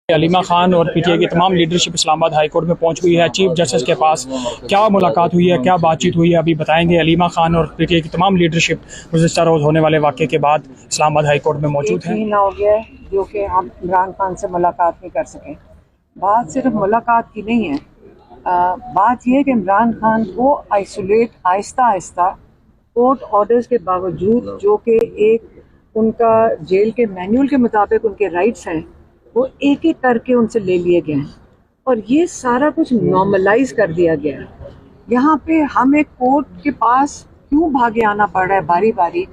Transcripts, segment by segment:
علیمہ خان اور P T I کی تمام لیڈرشپ اسلام آباد ہائی کورٹ میں پہنچ گئی ہے چیف جسٹس کے پاس۔ کیا ملاقات ہوئی ہے، کیا بات چیت ہوئی ہے، ابھی بتائیں گے۔ علیمہ خان اور پی ٹی آئی کی تمام لیڈرشپ گزشتہ روز ہونے والے واقعے کے بعد اسلام آباد ہائی کورٹ میں موجود ہیں۔ ایک مہینہ ہو گیا ہے جو کہ ہم عمران خان سے ملاقات نہیں کر سکے۔ بات صرف ملاقات کی نہیں ہے، بات یہ ہے کہ عمران خان کو آئسولیٹ آہستہ آہستہ کورٹ آرڈرز کے باوجود، جو کہ ایک ان کا جیل کے مینیول کے مطابق ان کے رائٹس ہیں، وہ ایک ایک کر کے ان سے لے لیے گئے ہیں اور یہ سارا کچھ نارملائز کر دیا گیا ہے۔ یہاں پہ ہمیں کورٹ کے پاس کیوں بھاگے آنا پڑ رہا ہے باری باری؟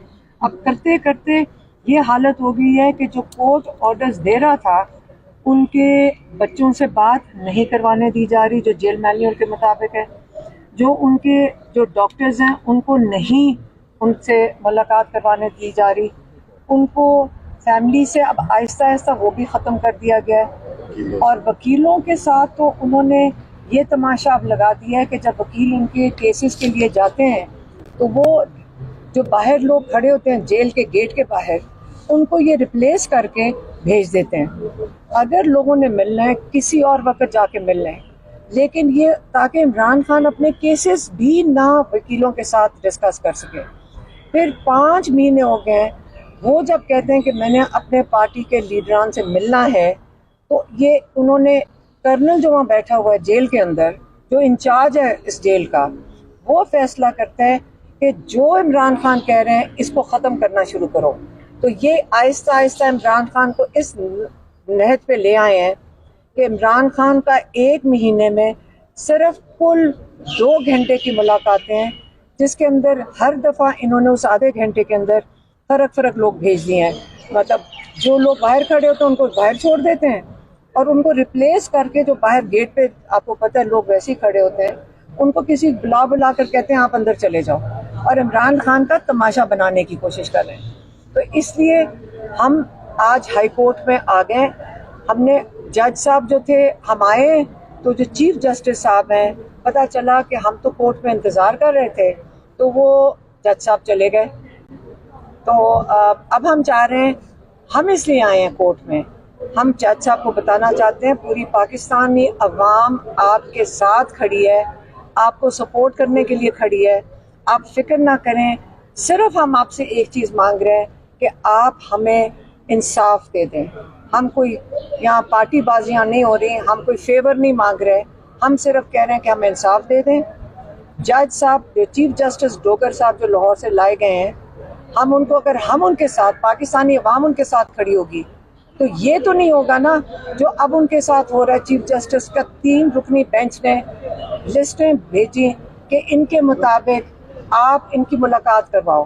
اب کرتے کرتے یہ حالت ہو گئی ہے کہ جو کورٹ آرڈرز دے رہا تھا ان کے بچوں سے بات نہیں کروانے دی جا رہی جو جیل مینیول کے مطابق ہے، جو ان کے جو ڈاکٹرز ہیں ان کو نہیں ان سے ملاقات کروانے دی جا رہی، ان کو فیملی سے اب آہستہ آہستہ وہ بھی ختم کر دیا گیا ہے۔ اور وکیلوں کے ساتھ تو انہوں نے یہ تماشا اب لگا دیا ہے کہ جب وکیل ان کے کیسز کے لیے جاتے ہیں تو وہ جو باہر لوگ کھڑے ہوتے ہیں جیل کے گیٹ کے باہر، ان کو یہ ریپلیس کر کے بھیج دیتے ہیں۔ اگر لوگوں نے ملنا ہے کسی اور وقت جا کے ملنا ہے، لیکن یہ تاکہ عمران خان اپنے کیسز بھی نہ وکیلوں کے ساتھ ڈسکس کر سکے۔ پھر 5 مہینے ہو گئے ہیں، وہ جب کہتے ہیں کہ میں نے اپنے پارٹی کے لیڈران سے ملنا ہے تو یہ انہوں نے کرنل جو وہاں بیٹھا ہوا ہے جیل کے اندر، جو انچارج ہے اس جیل کا، وہ فیصلہ کرتا ہے کہ جو عمران خان کہہ رہے ہیں اس کو ختم کرنا شروع کرو۔ تو یہ آہستہ آہستہ عمران خان کو اس نہج پہ لے آئے ہیں کہ عمران خان کا 1 مہینے میں صرف کل 2 گھنٹے کی ملاقاتیں ہیں، جس کے اندر ہر دفعہ انہوں نے اس آدھے گھنٹے کے اندر فرق لوگ بھیج دیے ہیں۔ مطلب جو لوگ باہر کھڑے ہوتے ہیں ان کو باہر چھوڑ دیتے ہیں اور ان کو ریپلیس کر کے جو باہر گیٹ پہ آپ کو پتہ ہے لوگ ویسے ہی کھڑے ہوتے ہیں، ان کو کسی بلا کر کہتے ہیں آپ اندر چلے جاؤ، اور عمران خان کا تماشا بنانے کی کوشش کر رہے ہیں۔ تو اس لیے ہم آج ہائی کورٹ میں آ گئے۔ ہم نے جج صاحب جو تھے، ہم آئے تو جو چیف جسٹس صاحب ہیں، پتہ چلا کہ ہم تو کورٹ میں انتظار کر رہے تھے تو وہ جج صاحب چلے گئے۔ تو اب ہم چاہ رہے ہیں، ہم اس لیے آئے ہیں کورٹ میں، ہم جج صاحب کو بتانا چاہتے ہیں پوری پاکستانی عوام آپ کے ساتھ کھڑی ہے، آپ کو سپورٹ کرنے کے لیے کھڑی ہے، آپ فکر نہ کریں۔ صرف ہم آپ سے ایک چیز مانگ رہے ہیں کہ آپ ہمیں انصاف دے دیں۔ ہم کوئی یہاں پارٹی بازیاں نہیں ہو رہی، ہم کوئی فیور نہیں مانگ رہے، ہم صرف کہہ رہے ہیں کہ ہمیں انصاف دے دیں۔ جج صاحب جو چیف جسٹس ڈوگر صاحب جو لاہور سے لائے گئے ہیں، ہم ان کو اگر ہم ان کے ساتھ پاکستانی عوام ان کے ساتھ کھڑی ہوگی تو یہ تو نہیں ہوگا نا جو اب ان کے ساتھ ہو رہا ہے۔ چیف جسٹس کا 3 رکنی بینچ نے لسٹیں بھیجی کہ ان کے مطابق آپ ان کی ملاقات کرواؤ۔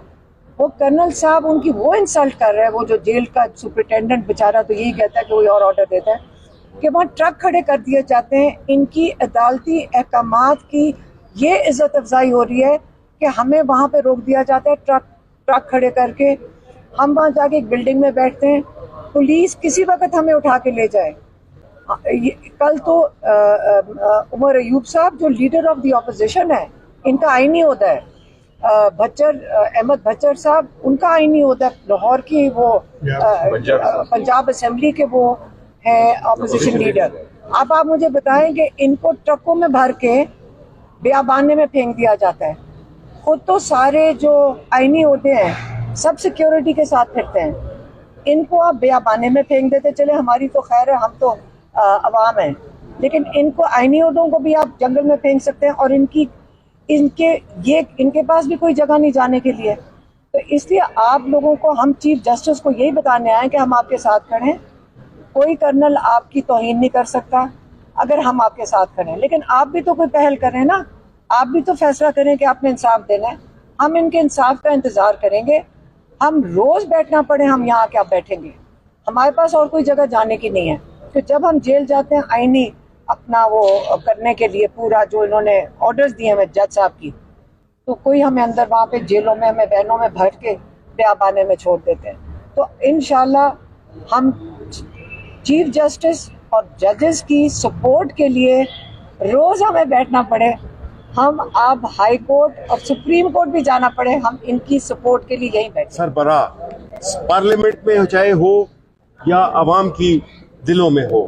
وہ کرنل صاحب ان کی وہ انسلٹ کر رہے ہیں، وہ جو جیل کا سپرنٹینڈنٹ بیچارہ تو یہی کہتا ہے کہ کوئی اور آرڈر دیتا ہے کہ وہاں ٹرک کھڑے کر دیے جاتے ہیں۔ ان کی عدالتی احکامات کی یہ عزت افزائی ہو رہی ہے کہ ہمیں وہاں پہ روک دیا جاتا ہے ٹرک کھڑے کر کے، ہم وہاں جا کے ایک بلڈنگ میں بیٹھتے ہیں، پولیس کسی وقت ہمیں اٹھا کے لے جائے۔ کل تو عمر ایوب صاحب جو لیڈر آف دی اپوزیشن ہے، ان کا آئینی عہدہ ہے، احمد بچر صاحب ان کا آئینی عہدہ ہے، لاہور کی وہ پنجاب اسمبلی کے وہ ہیں اپوزیشن لیڈر۔ اب آپ مجھے بتائیں کہ ان کو ٹرکوں میں بھر کے بیابانے میں پھینک دیا جاتا ہے۔ خود تو سارے جو آئینی عہدے ہیں سب سیکیورٹی کے ساتھ پھرتے ہیں، ان کو آپ بیابانے میں پھینک دیتے، چلے ہماری تو خیر ہے، ہم تو عوام ہیں، لیکن ان کو آئینی عہدوں کو بھی آپ جنگل میں پھینک سکتے ہیں، اور ان کے پاس بھی کوئی جگہ نہیں جانے کے لیے۔ تو اس لیے آپ لوگوں کو، ہم چیف جسٹس کو یہی بتانے آئے کہ ہم آپ کے ساتھ کھڑے ہیں، کوئی کرنل آپ کی توہین نہیں کر سکتا اگر ہم آپ کے ساتھ کھڑے ہیں، لیکن آپ بھی تو کوئی پہل کریں نا، آپ بھی تو فیصلہ کریں کہ آپ نے انصاف دینا ہے۔ ہم ان کے انصاف کا انتظار کریں گے، ہم روز بیٹھنا پڑے ہم یہاں کیا بیٹھیں گے، ہمارے پاس اور کوئی جگہ جانے کی نہیں ہے۔ کہ جب ہم جیل جاتے ہیں آئینی اپنا وہ کرنے کے لیے، پورا جو انہوں نے آرڈرز دیے ہیں جج صاحب کی، تو کوئی ہمیں اندر وہاں پہ جیلوں میں ہمیں بہنوں میں بھر کے بیابانے میں چھوڑ دیتے ہیں۔ تو انشاءاللہ ہم چیف جسٹس اور ججز کی سپورٹ کے لیے روز ہمیں بیٹھنا پڑے، ہم اب ہائی کورٹ اور سپریم کورٹ بھی جانا پڑے، ہم ان کی سپورٹ کے لیے یہیں بیٹھے۔ سربراہ پارلیمنٹ میں چاہے ہو یا عوام کی دلوں میں ہو،